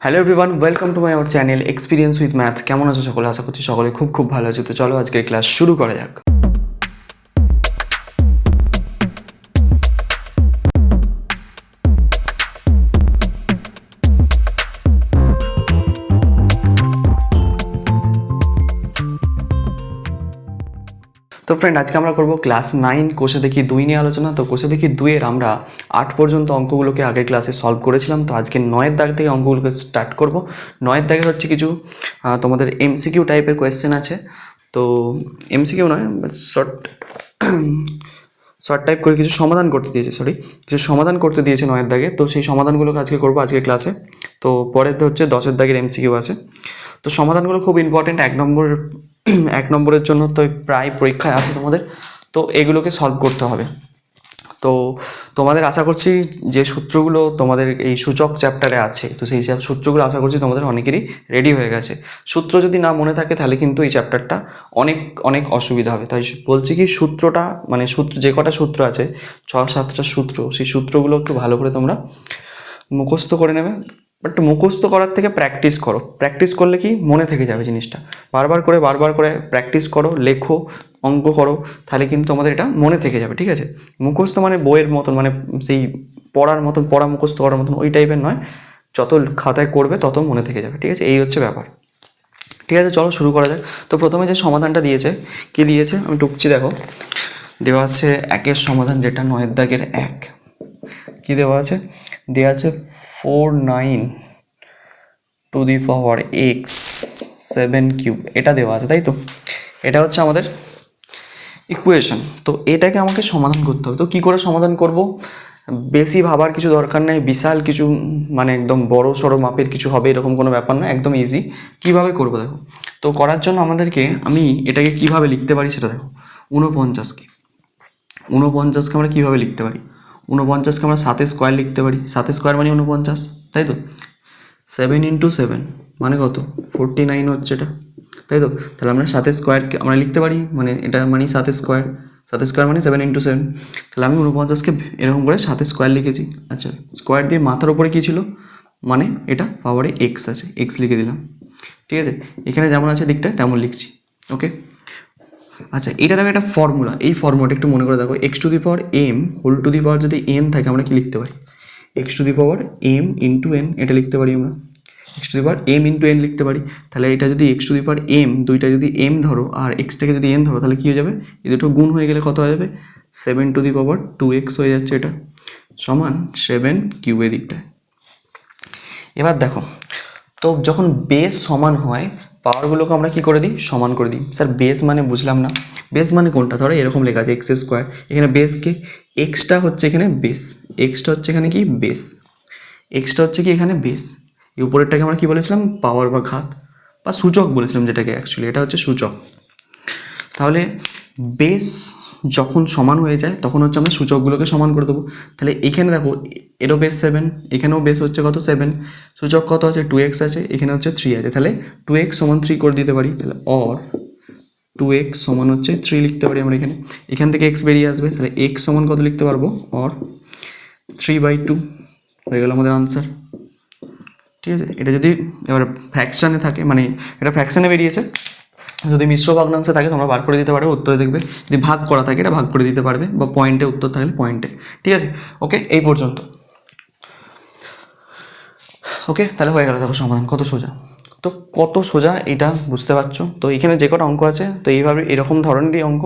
Hello everyone, welcome to my our channel experience with math. কেমন আছো সকলে? আশা করছি সকলে খুব ভালো আছো। তো চলো আজকের ক্লাস শুরু করা যাক। তো ফ্রেন্ড, আজকে আমরা করবো ক্লাস 9 কোষে দেখি 2 নিয়ে আলোচনা। তো কোষে দেখি 2-এর আমরা 8 পর্যন্ত অঙ্কগুলোকে আগের ক্লাসে সলভ করেছিলাম। তো আজকে 9-এর দাগ থেকে অঙ্কগুলোকে স্টার্ট করব। 9-এর দাগে হচ্ছে কিছু তোমাদের এমসিকিউ টাইপের কোয়েশ্চেন আছে। তো এমসিকিউ নয়, শর্ট টাইপ করে কিছু সমাধান করতে দিয়েছে, কিছু সমাধান করতে দিয়েছে 9-এর দাগে। তো সেই সমাধানগুলোকে আজকে করবো আজকের ক্লাসে। তো পরের হচ্ছে 10-এর দাগের এমসিকিউ আছে। তো সমাধানগুলো খুব ইম্পর্টেন্ট, এক নম্বরের জন্য তো প্রায় পরীক্ষায় আসে তোমাদের। তো এগুলোকে সলভ করতে হবে। তো তোমাদের আশা করছি যে সূত্রগুলো তোমাদের এই সূচক চ্যাপ্টারে আছে, তো সেই সূত্রগুলো আশা করছি তোমাদের অনেকেরই রেডি হয়ে গেছে। সূত্র যদি না মনে থাকে তাহলে কিন্তু এই চ্যাপ্টারটা অনেক অসুবিধা হবে। তাই বলছি কি, সূত্রটা মানে যে কটা সূত্র আছে, 6-7টা সূত্র, সেই সূত্রগুলো একটু ভালো করে তোমরা মুখস্থ করে নেবে। বাট মুখস্থ করার থেকে প্র্যাকটিস করো। প্র্যাকটিস করলে কি মনে থেকে যাবে জিনিসটা। বারবার করে প্র্যাকটিস করো, লেখো, অঙ্ক করো, তাহলে কিন্তু আমাদের এটা মনে থেকে যাবে। ঠিক আছে? মুখস্থ মানে বইয়ের মতন, মানে সেই পড়া মুখস্থ করার মতন ওই টাইপের নয়। যত খাতায় করবে তত মনে থেকে যাবে। ঠিক আছে? এই হচ্ছে ব্যাপার। ঠিক আছে, চলো শুরু করা যাক। তো প্রথমে যে সমাধানটা দিয়েছে, কি দিয়েছে আমি টুকছি, দেখো। দেওয়া আছে 1-এর সমাধান, যেটা 9-এর দাগের 1। কি দেওয়া আছে? দেওয়া আছে 49 two the power x 7 cube, এটা দেওয়া আছে, তাই তো? এটা হচ্ছে আমাদের ইকুয়েশন। তো এটাকে আমাকে সমাধান করতে হবে। তো কী করে সমাধান করব? বেশি ভাবার কিছু দরকার নেই, বিশাল কিছু মানে একদম বড় সড়ো মাপের কিছু হবে এরকম কোনো ব্যাপার না, একদম ইজি। কীভাবে করবো দেখো। তো করার জন্য আমাদেরকে আমি এটাকে কীভাবে লিখতে পারি সেটা দেখো। 49কে আমরা কীভাবে লিখতে পারি? 49কে আমরা 7 স্কোয়ার লিখতে পারি। 7 স্কোয়ার মানে 49, তাই তো? 7 × 7 মানে কত? 49 হচ্ছে এটা, তাই তো? তাহলে আমরা 7 স্কোয়ারকে আমরা লিখতে পারি, মানে এটা মানে 7 স্কোয়ার মানে 7 × 7। তাহলে আমি 49কে এরকম করে 7 স্কোয়ার লিখেছি। আচ্ছা, স্কোয়ার দিয়ে মাথার উপরে কী ছিল, মানে এটা পাওয়ারে এক্স আছে, এক্স লিখে দিলাম। ঠিক আছে? এখানে যেমন আছে দিকটা তেমন লিখছি। ওকে, আচ্ছা, এটা দেখো একটা ফর্মুলা। এই ফর্মুলাটা একটু মনে করে দেখো। X to the power M whole to the power যদি এন থাকে, আমরা কি লিখতে পারি? X to the power M into N, এটা লিখতে পারি আমরা। X to the power M into N লিখতে পারি। তাহলে এটা যদি X to the power M, দুইটা যদি এম ধরো আর এক্সটাকে যদি এন ধরো, তাহলে কী হয়ে যাবে? এই দুটো গুণ হয়ে গেলে কত হয়ে যাবে? 7 টু দি পাওয়ার 2x হয়ে যাচ্ছে, এটা সমান 7 কিউবের দিকটায়। এবার দেখো, তো যখন বেস সমান হয়, পাওয়ারগুলোকে আমরা কি করে দিই? সমান করে দিই। স্যার বেস মানে বুঝলাম না। বেস মানে কোনটা? ধরো এরকম লেখা আছে এক্স স্কোয়ার, এখানে বেসকে, এক্সটা হচ্ছে এখানে বেস, এক্সটা হচ্ছে এখানে কি বেস, এক্সটা হচ্ছে কি এখানে বেস। এই উপরেরটাকে আমরা কি বলেছিলাম? পাওয়ার বা ঘাত বা সূচক বলেছিলাম, যেটাকে অ্যাকচুয়ালি এটা হচ্ছে সূচক। তাহলে বেস যখন সমান হয়ে যায় তখন হচ্ছে আমরা সূচকগুলোকে সমান করে দেবো। তাহলে এখানে দেখো, এরও বেস 7, এখানেও বেস হচ্ছে কত? 7, সূচক কত আছে? 2x আছে, এখানে হচ্ছে 3 আছে। তাহলে 2x সমান 3 করে দিতে পারি। তাহলে অর 2x সমান হচ্ছে 3 লিখতে পারি আমরা। এখান থেকে x বেরিয়ে আসবে, তাহলে x সমান কত লিখতে পারবো? অর 3/2 হয়ে গেল আমাদের আনসার। ঠিক আছে? এটা যদি এবার ফ্র্যাকশানে থাকে, মানে এটা ফ্র্যাকশানে বেরিয়েছে, যদি মিশ্র ভগ্নাংশে থাকে তোমরা বার করে দিতে পারবে, উত্তরে দেখবে। যদি ভাগ করা থাকে এটা ভাগ করে দিতে পারবে, বা পয়েন্টে উত্তর থাকলে পয়েন্টে। ঠিক আছে? ওকে, এই পর্যন্ত। ওকে, তাহলে হয়ে গেল। দেখো সমাধান কত সোজা। তো কত সোজা এটা বুঝতে পারছো? তো এখানে যে কটা অঙ্ক আছে, তো এইভাবে এরকম ধরনেরই অঙ্ক,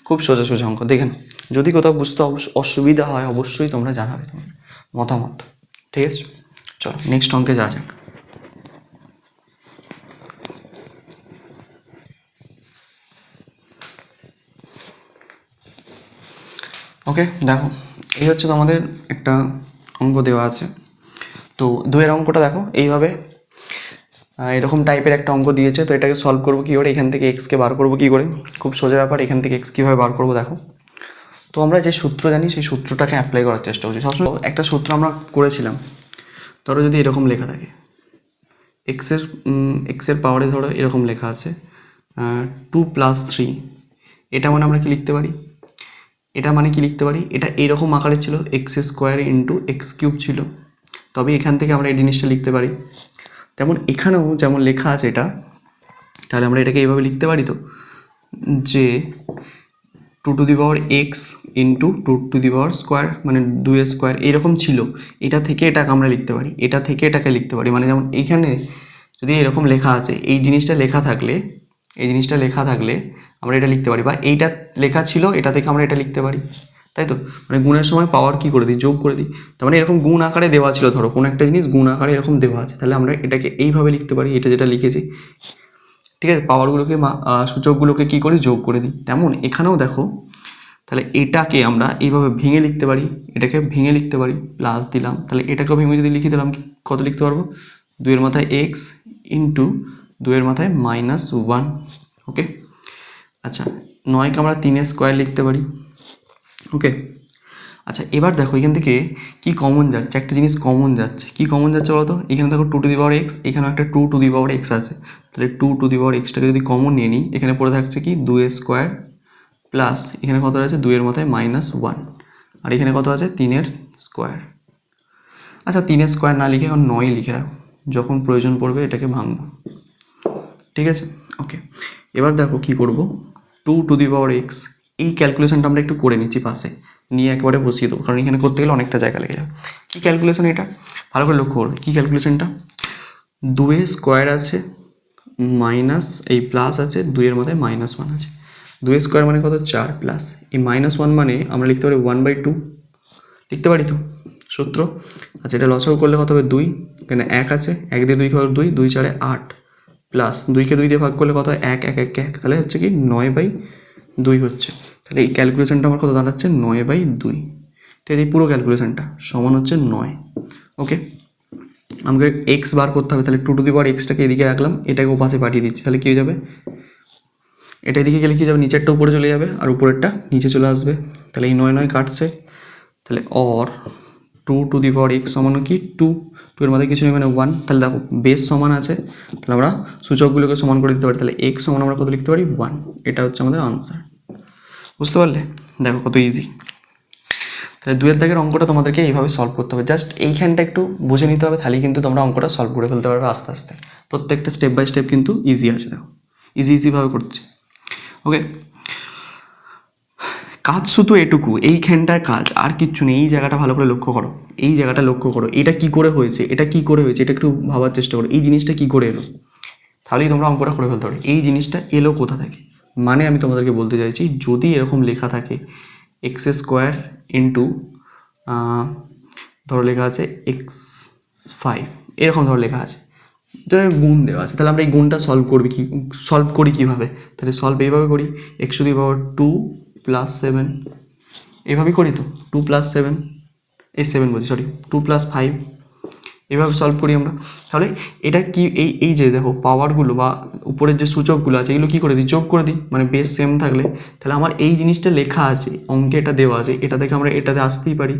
খুব সোজা অঙ্ক। দেখেন, যদি কোথাও বুঝতে অসুবিধা হয় অবশ্যই তোমরা জানাবে তোমার মতামত। ঠিক আছে? চলো নেক্সট অঙ্কে যাওয়া যাক। ওকে, দেখো, এই হচ্ছে তোমাদের একটা অঙ্ক দেওয়া আছে। তো 2-এর অঙ্কটা দেখো এইভাবে, এরকম টাইপের একটা অঙ্ক দিয়েছে। তো এটাকে সলভ করবো কী করে? এখান থেকে এক্সকে বার করবো কী করে? খুব সোজা ব্যাপার। এখান থেকে এক্স কীভাবে বার করবো দেখো। তো আমরা যে সূত্র জানি সেই সূত্রটাকে অ্যাপ্লাই করার চেষ্টা করছি সবসময়। একটা সূত্র আমরা করেছিলাম, ধরো যদি এরকম লেখা থাকে, এক্সের পাওয়ারে ধরো এরকম লেখা আছে 2 + 3, এটা মানে আমরা কি লিখতে পারি? এটা এরকম আকারে ছিল, x² × x³ ছিল। তবে এখান থেকে আমরা এই জিনিসটা লিখতে পারি। তেমন এখানেও যেমন লেখা আছে এটা, তাহলে আমরা এটাকে এইভাবে লিখতে পারি তো, যে 2x ইন্টু 2 মানে 2 স্কোয়ার এরকম ছিল, এটা থেকে এটাকে আমরা লিখতে পারি, এটা থেকে এটাকে লিখতে পারি। মানে যেমন এইখানে যদি এরকম লেখা আছে, এই জিনিসটা লেখা থাকলে আমরা এটা লিখতে পারি, বা এইটা লেখা ছিল এটা থেকে আমরা এটা লিখতে পারি, তাই তো? মানে গুণের সময় পাওয়ার কি করে দিই, যোগ করে দিই। তার মানে এরকম গুণ আকারে দেওয়া ছিল, ধরো কোনো একটা জিনিস গুণ আকারে এরকম দেওয়া আছে, তাহলে আমরা এটাকে এইভাবে লিখতে পারি, এটা যেটা লিখেছি, ঠিক আছে? পাওয়ারগুলোকে সূচকগুলোকে কী করি, যোগ করে দিই। তেমন এখানেও দেখো, তাহলে এটাকে আমরা এইভাবে ভেঙে লিখতে পারি, এটাকে ভেঙে লিখতে পারি, প্লাস দিলাম, তাহলে এটাকেও ভেঙে যদি লিখে দিলাম কত লিখতে পারবো, 2 মাথায় এক্স ইন্টু 2 মাথায় -1। ওকে, আচ্ছা 9কে আমরা 3 স্কোয়ার লিখতে পারি। ওকে, আচ্ছা এবার দেখো এখান থেকে কি কমন যাচ্ছে, একটা জিনিস কমন যাচ্ছে, কি কমন যাচ্ছে বলো তো? এখানে দেখো 2x, এখানেও একটা 2x আছে, তাহলে 2x-টাকে যদি কমন নিয়ে নিই, এখানে পড়ে থাকছে কি 2 স্কোয়ার প্লাস এখানে কত আছে 2 মাথায় -1, আর এখানে কত আছে 3 স্কোয়ার। আচ্ছা 3 স্কোয়ার না লিখে এখন 9 লিখে রাখো, যখন প্রয়োজন পড়বে এটাকে ভাঙবো, ঠিক আছে? ওকে, এবার দেখো কি করব, 2x, এই ক্যালকুলেশনটা আমরা একটু করে নিচ্ছি পাশে, নিয়ে একবারে বসিয়ে দেবো, কারণ এখানে করতে গেলে অনেকটা জায়গা লেগে যাবে। কী ক্যালকুলেশন এটা, ভালো করে লক্ষ্য করবে, কী ক্যালকুলেশনটা? 2 স্কোয়ার আছে মাইনাস এই প্লাস আছে, 2 মাথায় -1 আছে, 2 স্কোয়ার মানে কত 4, প্লাস এই -1 মানে আমরা লিখতে পারি 1/2, লিখতে পারি তো সূত্র। আচ্ছা এটা লসাগু করলে কত হবে 2, এখানে 1 আছে, 1 দিয়ে 2 খাবার 2, 2 4 8, প্লাস 2কে 2 দিয়ে ভাগ করলে কত হয় 1 1 1 1, তাহলে হচ্ছে কি 9/2 হচ্ছে। তাহলে এই ক্যালকুলেশনটা আমার কত দাঁড়াচ্ছে 9/2, ঠিক আছে? এই পুরো ক্যালকুলেশনটা সমান হচ্ছে 9। ওকে, আমাকে এক্স বার করতে হবে, তাহলে 2x-টাকে এদিকে রাখলাম, এটাকে ওপাশে পাঠিয়ে দিচ্ছি, তাহলে কী হয়ে যাবে, এটা এদিকে গেলে কী যাবে, নিচেরটা উপরে চলে যাবে আর উপরেরটা নিচে চলে আসবে, তাহলে এই 9 9 কাটছে, তাহলে অর 2x সমান কি 2 এর মধ্যে কিছু নেই মানে 1, তাহলে দেখো বেস সমান আছে, তাহলে আমরা সূচকগুলোকে সমান করে দিতে পারি, তাহলে x সমান আমরা কত লিখতে পারি 1, এটা হচ্ছে আমাদের আনসার। বুঝতে পারলে? দেখো কত ইজি। তাহলে 2 দাগের অঙ্কটা তোমাদেরকে এইভাবে সলভ করতে হবে, জাস্ট এইখানটা একটু বুঝে নিতে হবে, তাহলেই কিন্তু তোমরা অঙ্কটা সলভ করে ফেলতে পারবে আস্তে আস্তে। প্রত্যেকটা স্টেপ বাই স্টেপ কিন্তু ইজি আছে, দেখো ইজিভাবে করছে। ওকে, কাজ শুধু এটুকু, এইখানটার কাজ, আর কিচ্ছু নেই। এই জায়গাটা ভালো করে লক্ষ্য করো, এই জায়গাটা লক্ষ্য করো, এটা কি করে হয়েছে, এটা কি করে হয়েছে, এটা একটু ভাবার চেষ্টা করো, এই জিনিসটা কি করে এলো, তাহলেই তোমরা অঙ্কটা করে ফেলতে পারো। এই জিনিসটা এলো কোথা থেকে, মানে আমি তোমাদেরকে বলতে চাইছি, যদি এরকম লেখা থাকে x² ইন্টু ধরো লেখা আছে x5, এরকম ধরো লেখা আছে, ধরো গুণ দেওয়া আছে, তাহলে আমরা এই গুণটা সলভ করি কীভাবে, তাহলে সলভ এইভাবে করি, x⁻2 + 7, এইভাবেই করি তো, 2 + 7, এই 7 বলছি সরি 2 + 5, এভাবে সলভ করি আমরা। তাহলে এটা কি, এই যে দেখো পাওয়ারগুলো বা উপরের যে সূচকগুলো আছে এগুলো কী করে দিই, যোগ করে দিই, মানে বেস সেম থাকলে, তাহলে আমার এই জিনিসটা লেখা আছে অঙ্কে, এটা দেওয়া আছে, এটা থেকে আমরা এটাতে আসতেই পারি,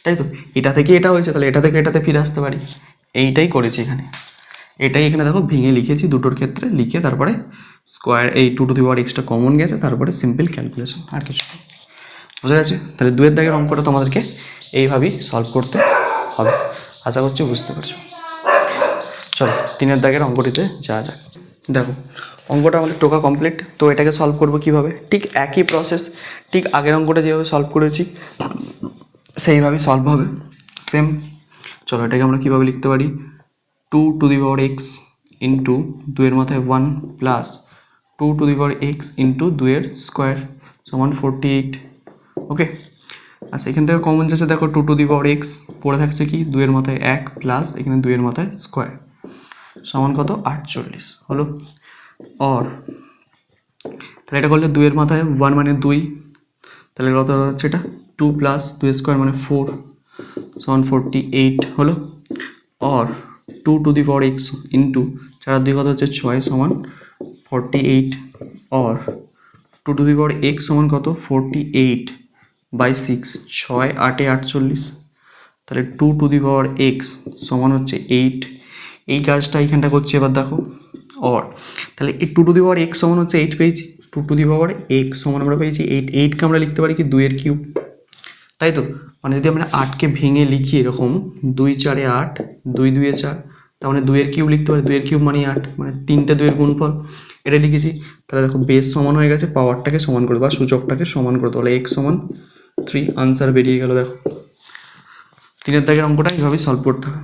তাই তো? এটা থেকে এটা হয়েছে, তাহলে এটা থেকে এটাতে ফিরে আসতে পারি, এইটাই করেছি এখানে, এটাই এখানে দেখো ভেঙে লিখেছি দুটোর ক্ষেত্রে, লিখে তারপরে স্কোয়ার এই 2x-টা কমন গেছে, তারপরে সিম্পল ক্যালকুলেশন, আর কিছু বোঝা গেছে? তাহলে 2 দাগের অঙ্কটা তোমাদেরকে এইভাবেই সলভ করতে হবে, আশা করছি বুঝতে পারছো। চলো 3 দাগের অঙ্কটিতে যাওয়া যাক। দেখো অঙ্কটা আমাদের টোকা কমপ্লিট, তো এটাকে সলভ করবো কীভাবে, ঠিক একই প্রসেস, ঠিক আগের অঙ্কটা যেভাবে সলভ করেছি সেইভাবেই সলভ হবে, সেম। চলো এটাকে আমরা কীভাবে লিখতে পারি, 2x ইন্টু 2 মাথায় 1 প্লাস 2x ইন্টু 2 স্কোয়ার সমান 48। ওকে, আচ্ছা এখান থেকে কমন যাচ্ছে, দেখো 2x পড়ে থাকছে কি 2 মাথায় 1 প্লাস এখানে 2 মাথায় স্কোয়ার সমান কত 48 হলো। অর তাহলে এটা করলে 2 মাথায় 1 মানে 2, তাহলে কত হচ্ছে এটা 2 + 2 স্কোয়ার মানে 4 সমান 48 হলো। অর 2x ইন্টু 4 2 কত হচ্ছে 6 সমান 48, অর 2x সমান কত 48/6, 6 8 48, তাহলে 2x সমান হচ্ছে 8, এই কাজটা এইখানটা করছি। এবার দেখো অর তাহলে এই 2x সমান হচ্ছে 8 পেয়েছি, 2x সমান আমরা পেয়েছি 8, 8কে আমরা লিখতে পারি কি 2 কিউব, তাই তো? মানে যদি আমরা 8কে ভেঙে লিখি এরকম 2 4 8, 2 2 4, তার মানে 2 এর কিউব লিখতে পারি, 2 এর কিউব মানে 8, মানে 3টে 2 এর গুণফল, এটা লিখেছি। তাহলে দেখো বেস সমান হয়ে গেছে, পাওয়ারটাকে সমান করে বা সূচকটাকে সমান করে, তাহলে x সমান 3, আনসার বেরিয়ে গেল। দেখো 3-এর দাগের অঙ্কটা এইভাবেই সলভ করতে হবে,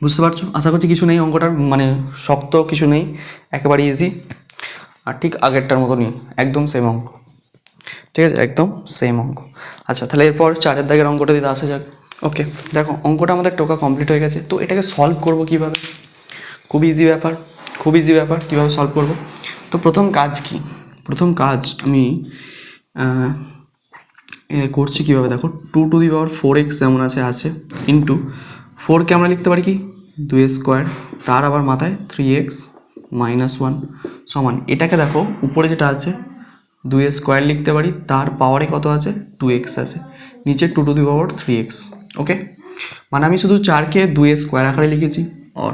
বুঝতে পারছো? আশা করছি কিছু নেই অঙ্কটার, মানে শক্ত কিছু নেই, একেবারে ইজি, আর ঠিক আগেরটার মতনই একদম সেম অঙ্ক, ঠিক আছে, একদম সেম অঙ্ক। আচ্ছা, তাহলে এরপর 4-এর দাগের অঙ্কটা দিতে আসা যাক। ওকে, দেখো অঙ্কটা আমাদের টোকা কমপ্লিট হয়ে গেছে, তো এটাকে সলভ করব কীভাবে? খুব ইজি ব্যাপার, খুব ইজি ব্যাপার, কীভাবে সলভ করব? তো প্রথম কাজ কি? প্রথম কাজ আমি করছি কীভাবে, দেখো 2⁴x যেমন আছে ইন্টু 4কে আমরা লিখতে পারি কি 2 স্কোয়ার, তার আবার মাথায় 3x - 1 সমান, এটাকে দেখো উপরে যেটা আছে 2 স্কোয়ার লিখতে পারি, তার পাওয়ারে কত আছে 2x আছে, নিচে 2⁴x। ওকে, মানে আমি শুধু 4কে 2 স্কোয়ার আকারে লিখেছি, আর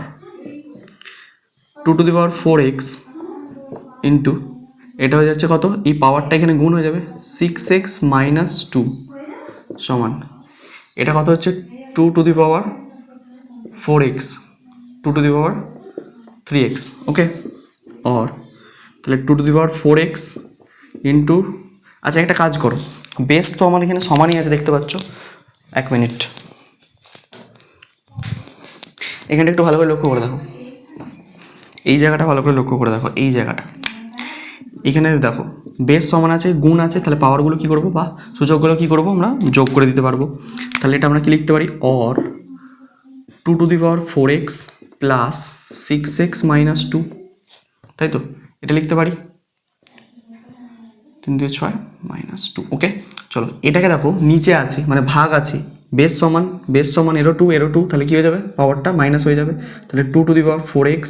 2⁴x ইন্টু এটা হয়ে যাচ্ছে কত, এই পাওয়ারটা এখানে গুণ হয়ে যাবে 6x - 2 সমান, এটা কত হচ্ছে 2⁴x 2⁴3x। ওকে, আর তাহলে 2⁴x ইন্টু, আচ্ছা একটা কাজ করো, বেস তো আমার এখানে সমানই আছে দেখতে পাচ্ছ, 1 মিনিট এখানটা একটু ভালো করে লক্ষ্য করে দেখো, এই জায়গাটা ভালো করে লক্ষ্য করে দেখো, এই জায়গাটা এখানে দেখো বেস সমান আছে, গুণ আছে, তাহলে পাওয়ারগুলো কী করবো বা সূচকগুলো কী করবো, আমরা যোগ করে দিতে পারবো। তাহলে এটা আমরা কি লিখতে পারি, অর 2⁴x প্লাস 6x - 2, তাই তো, এটা লিখতে পারি 3 2 6 -2। ওকে, চলো এটাকে দেখো নিচে আছে মানে ভাগ আছে, বেস সমান এরো 2, তাহলে কী হয়ে যাবে, পাওয়ারটা মাইনাস হয়ে যাবে, তাহলে 2⁴x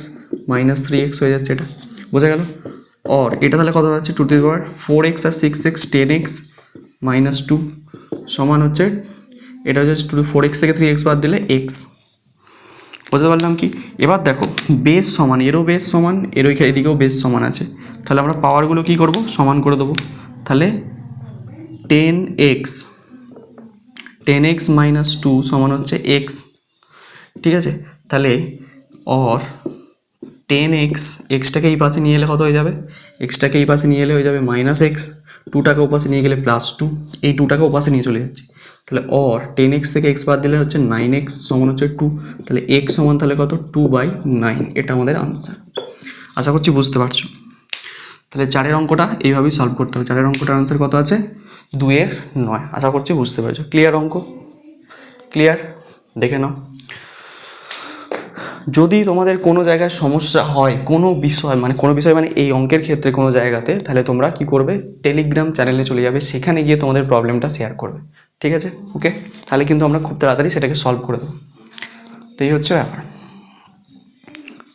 - 3x হয়ে যাচ্ছে, এটা বোঝা গেল। আর এটা তাহলে কত হচ্ছে 2⁴x আর 6x 10x - 2 সমান হচ্ছে, এটা হচ্ছে 4x থেকে 3x বাদ দিলে x, বুঝতে পারলাম কি? এবার দেখো বেস সমান, এরও বেস সমান, এরও এদিকেও বেস সমান আছে, তাহলে আমরা পাওয়ারগুলো কী করব, সমান করে দেবো। তাহলে 10x - 2 সমান হচ্ছে x, ঠিক আছে, তাহলে অর 10x, এক্সটাকে এই পাশে নিয়ে এলে কত হয়ে যাবে, এক্সটাকে এই পাশে নিয়ে এলে হয়ে যাবে -x, 2টাকে ওপাশে নিয়ে গেলে +2, এই 2টাকে ওপাশে নিয়ে চলে যাচ্ছে, তাহলে অর 10x থেকে x বাদ দিলে হচ্ছে 9x সমান হচ্ছে 2, তাহলে x সমান তাহলে কত 2/9, এটা আমাদের আনসার। আশা করছি বুঝতে পারছো। তাহলে 4-এর অঙ্কটা এইভাবেই সলভ করতে হবে। 4-এর অঙ্কটার আনসার কত আছে 2/9, আশা করছি বুঝতে পারছো। ক্লিয়ার অঙ্ক, ক্লিয়ার, দেখে নাও। যদি তোমাদের কোনো জায়গায় সমস্যা হয় কোনো বিষয় মানে এই অঙ্কের ক্ষেত্রে কোনো জায়গাতে, তাহলে তোমরা কি করবে, টেলিগ্রাম চ্যানেলে চলে যাবে, সেখানে গিয়ে তোমাদের প্রবলেমটা শেয়ার করবে, ঠিক আছে? ওকে, তাহলে কিন্তু আমরা খুব তাড়াতাড়ি সেটাকে সলভ করে দেবো। তো এই হচ্ছে ব্যাপার।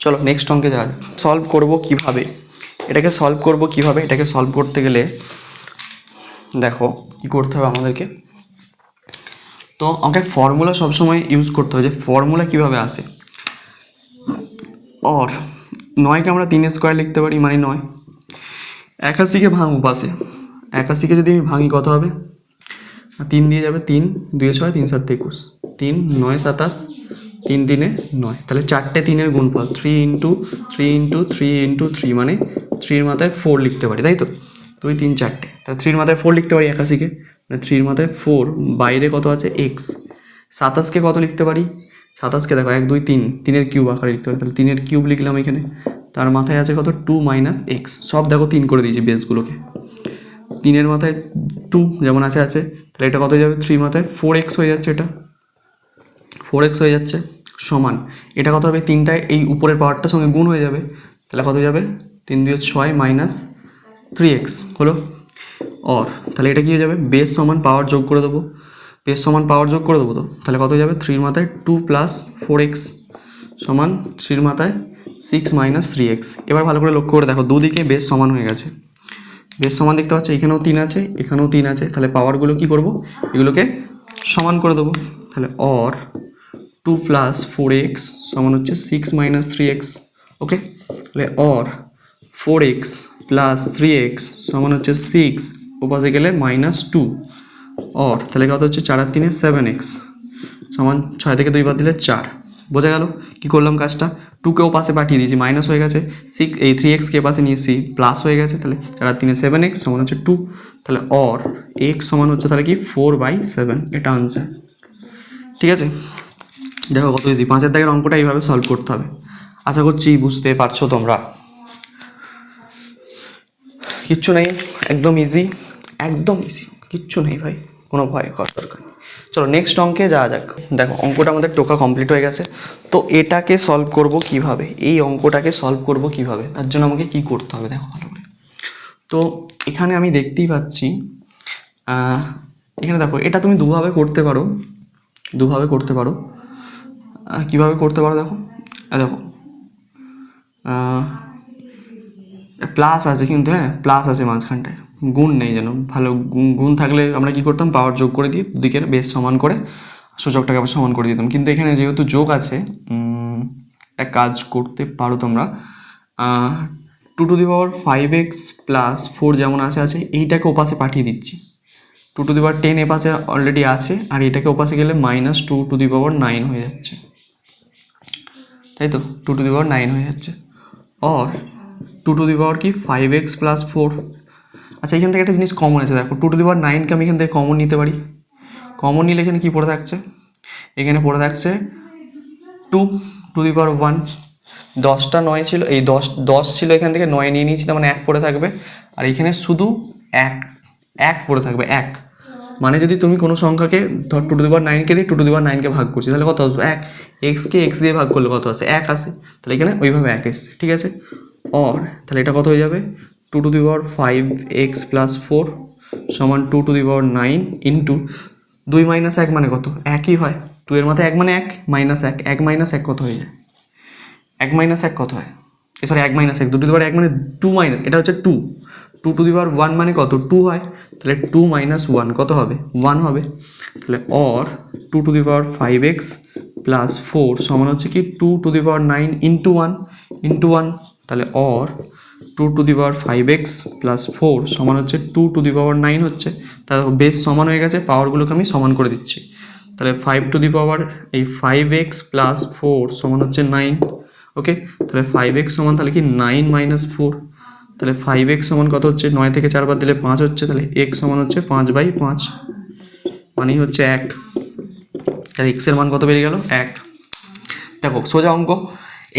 চলো নেক্সট অঙ্কে যাওয়া যাক। সলভ করবো কীভাবে, এটাকে সলভ করতে গেলে দেখো কী করতে হবে আমাদেরকে, তো অঙ্কের ফর্মুলা সবসময় ইউজ করতে হবে, যে ফর্মুলা কীভাবে আসে। और 9কে আমরা 3 স্কোয়ার লিখতে পারি, মানে 9। 81কে ভাঙবো পাশে, 81কে যদি আমি ভাঙি কত হবে, 3 দিয়ে যাবে, 3 2 6 3 7 21, 3 9 27, 3 3 9, তাহলে 4টে 3-এর গুণফল 3 × 3 × 3 × 3, মানে 3-এর মাথায় 4 লিখতে পারি, তাই তো, 2 3 4টে, তাহলে 3-এর মাথায় 4 লিখতে পারি 81কে, মানে 3-এর মাথায় 4, বাইরে কত আছে x। 27কে কত লিখতে পারি, 27কে দেখো 1 2 3, 3-এর কিউব আকারে লিখতে পারি, তাহলে 3-এর কিউব লিখলাম এখানে, তার মাথায় আছে কত 2 - x, সব দেখো 3 করে দিয়েছি বেসগুলোকে, 3-এর মাথায় 2 যেমন আছে, তাহলে এটা কত হয়ে যাবে, 3 মাথায় 4x হয়ে যাচ্ছে, এটা 4x হয়ে যাচ্ছে, সমান এটা কত হবে, 3টা এই উপরের পাওয়ারটার সঙ্গে গুণ হয়ে যাবে, তাহলে কত হয়ে যাবে 3 2 6 - 3x হলো। और তাহলে এটা কি হয়ে যাবে, বেস সমান পাওয়ার যোগ করে দেবো, বেস সমান পাওয়ার যোগ করে দেবো, তো তাহলে কত হয়ে যাবে, 3-এর মাথায় 2 + 4x সমান 3-এর মাথায় 6 - 3x। এবার ভালো করে লক্ষ্য করে দেখো, দুদিকে বেস সমান হয়ে গেছে, বেস সমান দেখতে পাচ্ছ, এখানেও 3 আছে, এখানেও 3 আছে, তাহলে পাওয়ারগুলো কি করব, এগুলোকে সমান করে দেবো, তাহলে অর 2 + 4x সমান হচ্ছে 6 - 3x। ওকে, তাহলে অর 4x + 3x সমান হচ্ছে 6, ওপাশে গেলে -2, অর তাহলে কত হচ্ছে 4 আর 3 7x সমান 6 থেকে 2 বাদ দিলে 4, বোঝা গেল কী করলাম কাজটা? 2কেও পাশে পাঠিয়ে দিয়েছি, মাইনাস হয়ে গেছে। 3x পাশে নিয়ে এসেছি, প্লাস হয়ে গেছে। তাহলে 4 আর 3 7x সমান হচ্ছে 2। তাহলে অর x সমান হচ্ছে তাহলে কি 4/7, এটা আনসার। ঠিক আছে, দেখো কত ইজি। 5 দাগের অঙ্কটা এইভাবে সলভ করতে হবে। আশা করছি বুঝতে পারছো তোমরা। কিচ্ছু নেই, একদম ইজি, একদম ইজি, কিচ্ছু নেই ভাই, কোনো ভয় করার দরকার নেই। চলো নেক্সট অঙ্কে যাওয়া যাক। দেখো অঙ্কটা আমাদের টোকা কমপ্লিট হয়ে গেছে। তো এটাকে সলভ করব কিভাবে, এই অঙ্কটাকে সলভ করব কিভাবে, তার জন্য আমাকে কি করতে হবে দেখো ভালো করে। তো এখানে আমি দেখতেই পাচ্ছি, এখানে দেখো এটা তুমি দুভাবে করতে পারো, দুভাবে করতে পারো। কীভাবে করতে পারো দেখো, দেখো প্লাস আছে কিন্তু, হ্যাঁ প্লাস আছে মাঝখানটায়, গুণ নেই যেন। ভালো গুণ থাকলে আমরা কি করতাম, পাওয়ার যোগ করে দিয়ে দুদিকের বেস সমান করে সূচকটাকে আবার সমান করে দিতাম। কিন্তু এখানে যেহেতু যোগ আছে, একটা কাজ করতে পারো তোমরা, 2^5x + 4 যেমন আছে এইটাকে ওপাশে পাঠিয়ে দিচ্ছি। 2^10 এপাশে অলরেডি আছে, আর এটাকে ওপাশে গেলে -2^9 হয়ে যাচ্ছে, তাই তো 2^9 হয়ে যাচ্ছে। আর 5x + 4। আচ্ছা এখান থেকে একটা জিনিস কমন আছে, দেখো 2^9কে আমি এখান থেকে কমন নিতে পারি। কমন নিলে এখানে কি পড়ে থাকছে, এখানে পড়ে থাকছে 2^1। 10টা 9 ছিল, এই 10 ছিল, এখান থেকে 9 নিয়ে নিয়েছি, তার মানে 1 পড়ে থাকবে। আর এখানে শুধু 1 পড়ে থাকবে, 1। মানে যদি তুমি কোনো সংখ্যাকে ধর 2^9কে দিয়ে 2^9কে ভাগ করছি, তাহলে কত আসবে 1। এক্সকে এক্স দিয়ে ভাগ করলে কত আসে, 1 আসে। তাহলে এখানে ওইভাবে 1 এসছে, ঠিক আছে। আর তাহলে এটা কত হয়ে যাবে, 2^5x + 4 সমান 2^9 ইন্টু 2 - 1 মানে কত, 1ই হয়। 2 এর মাথায় 1 মানে 1, -1, 1 - 1 কত হয়ে যায়, 1 - 1 কত হয়, সরি 1 - 1, 2^1 মানে 2 - এটা হচ্ছে 2, 2^1 মানে কত 2 হয়। তাহলে 2 - 1 কত হবে, 1 হবে। তাহলে অর 2^5x + 4 সমান হচ্ছে কি 2^9 ইন্টু 1, তাহলে অর 2^5x + 4 সমান হচ্ছে 2^9 হচ্ছে। তাহলে বেশ সমান হয়ে গেছে, পাওয়ারগুলোকে আমি সমান করে দিচ্ছি। তাহলে 5x + 4 সমান হচ্ছে 9। ওকে, তাহলে 5x সমান তাহলে কি 9 - 4। তাহলে 5x সমান কত হচ্ছে, 9 থেকে 4 বাদ দিলে 5 হচ্ছে। তাহলে x সমান হচ্ছে 5/5, মানেই হচ্ছে 1। তাহলে x এর মান কত বেরিয়ে গেল, 1। দেখো সোজা অঙ্ক,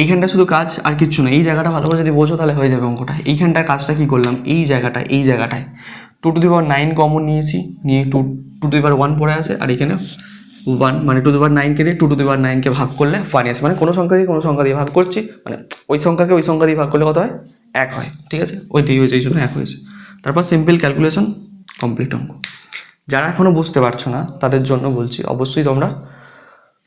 এইখানটা শুধু কাজ আর কিচ্ছু না। এই জায়গাটা ভালো করে যদি বোঝো তাহলে হয়ে যাবে অঙ্কটা। এইখানটার কাজটা কি করলাম, এই জায়গাটায় 2^9 কমন নিয়েছি, নিয়ে 2^1 পড়ে আছে, আর এখানে 1 মানে 2^9কে দিয়ে 2^9কে ভাগ করলে 1 আসে। মানে কোনো সংখ্যা দিয়ে কোনো সংখ্যা দিয়ে ভাগ করছি, মানে ওই সংখ্যাকে ওই সংখ্যা দিয়ে ভাগ করলে কত হয়, 1 হয়। ঠিক আছে, ওইটাই হয়েছে, এই জন্য 1 হয়েছে। তারপর সিম্পল ক্যালকুলেশন কমপ্লিট অঙ্ক। যারা এখনও বুঝতে পারছো না তাদের জন্য বলছি, অবশ্যই তোমরা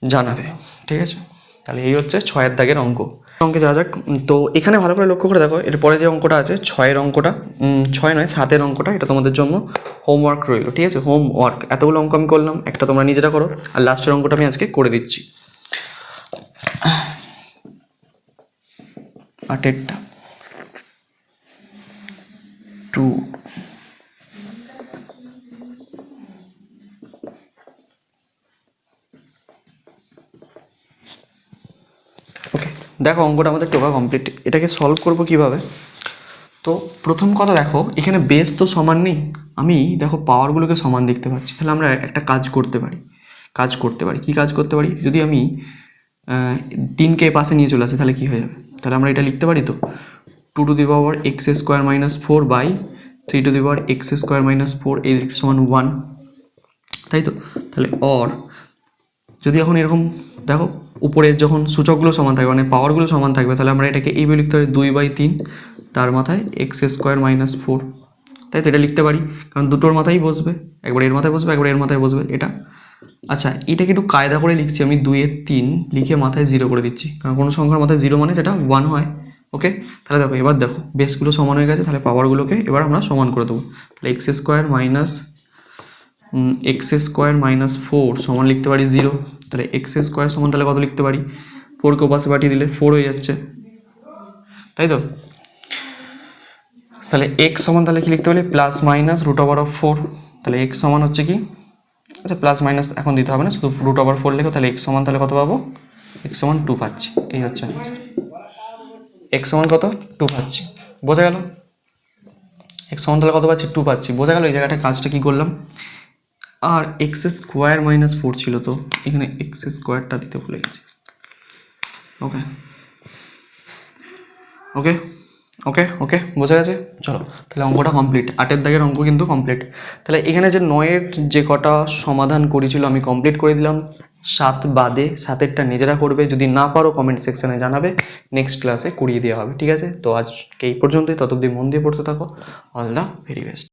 জানাবে, ঠিক আছে। তাহলে এই হচ্ছে 6 দাগের অঙ্ক। অঙ্কে যাওয়া যাক। তো এখানে ভালো করে লক্ষ্য করে দেখো, এরপরে যে অঙ্কটা আছে 6 অঙ্কটা, 6 নয় 7 অঙ্কটা, এটা তোমাদের জন্য হোমওয়ার্ক রইল, ঠিক আছে। হোমওয়ার্ক, এতগুলো অঙ্ক আমি করলাম, একটা তোমরা নিজেরা করো, আর লাস্টের অঙ্কটা আমি আজকে করে দিচ্ছি। 8টা 2 ওকে, দেখো অঙ্কটা আমাদের টোকা কমপ্লিট। এটাকে সলভ করব কিভাবে। তো প্রথম কথা দেখো, এখানে বেস তো সমান নেই, আমি দেখো পাওয়ারগুলোকে সমান দেখতে পাচ্ছি। তাহলে আমরা একটা কাজ করতে পারি, কি কাজ করতে পারি, যদি আমি 3কে পাশে নিয়ে চলে আসি তাহলে কি হয়ে যাবে, তাহলে আমরা এটা লিখতে পারি তো 2^x² - 4/3^x² - 4 এই সমান 1, তাই তো। তাহলে অর যদি এখন এরকম দেখো, উপরের যখন সূচকগুলো সমান থাকবে মানে পাওয়ারগুলো সমান থাকবে, তাহলে আমরা এটাকে এইভাবে লিখতে পারি 2/3 তার মাথায় x² - 4, তাই তো। এটা লিখতে পারি, কারণ দুটোর মাথায় বসবে, একবার এর মাথায় বসবে, একবার এর মাথায় বসবে এটা। আচ্ছা এটাকে একটু কায়দা করে লিখছি আমি, 2/3 লিখে মাথায় 0 করে দিচ্ছি, কারণ কোনো সংখ্যার মাথায় 0 মানে সেটা 1 হয়। ওকে, তাহলে দেখো এবার দেখো বেসগুলো সমান হয়ে গেছে, তাহলে পাওয়ারগুলোকে এবার আমরা সমান করে দেবো। তাহলে x² - 4 সমান লিখতে পারি 0। তাহলে x² সমান তাহলে কত লিখতে পারি, 4কে পাশে পাঠিয়ে দিলে 4 হয়ে যাচ্ছে, তাই তো। তাহলে x সমান তাহলে কি লিখতে পারি, +-√4। তাহলে x সমান হচ্ছে কি, আচ্ছা প্লাস মাইনাস এখন দিতে হবে না, শুধু √4 লেখো। তাহলে x সমান তাহলে কত পাবো, এক্স সমান 2 পাচ্ছি, এই হচ্ছে আনসার। এক্স সমান কত? 2 পাচ্ছি, বোঝা গেল? এক্স সমান তাহলে কত পাচ্ছি? 2 পাচ্ছি, বোঝা গেল? এই জায়গাটা কাজটা কি করলাম, আর এক্স স্কোয়ার মাইনাস 4 ছিল, তো এখানে এক্স স্কোয়ারটা দিতে ভুলে গেছি। ওকে ওকে ওকে ওকে, বোঝা গেছে? চলো তাহলে অঙ্কটা কমপ্লিট, 8 দাগের অঙ্ক কিন্তু কমপ্লিট। তাহলে এখানে যে 9-এর যে কটা সমাধান করেছিল আমি কমপ্লিট করে দিলাম, 7 বাদে 7-এরটা নিজেরা করবে, যদি না পারো কমেন্ট সেকশনে জানাবে, নেক্সট ক্লাসে করিয়ে দেওয়া হবে, ঠিক আছে? তো আজকে এই পর্যন্তই, ততদিন মন দিয়ে পড়তে থাকো। All the very best.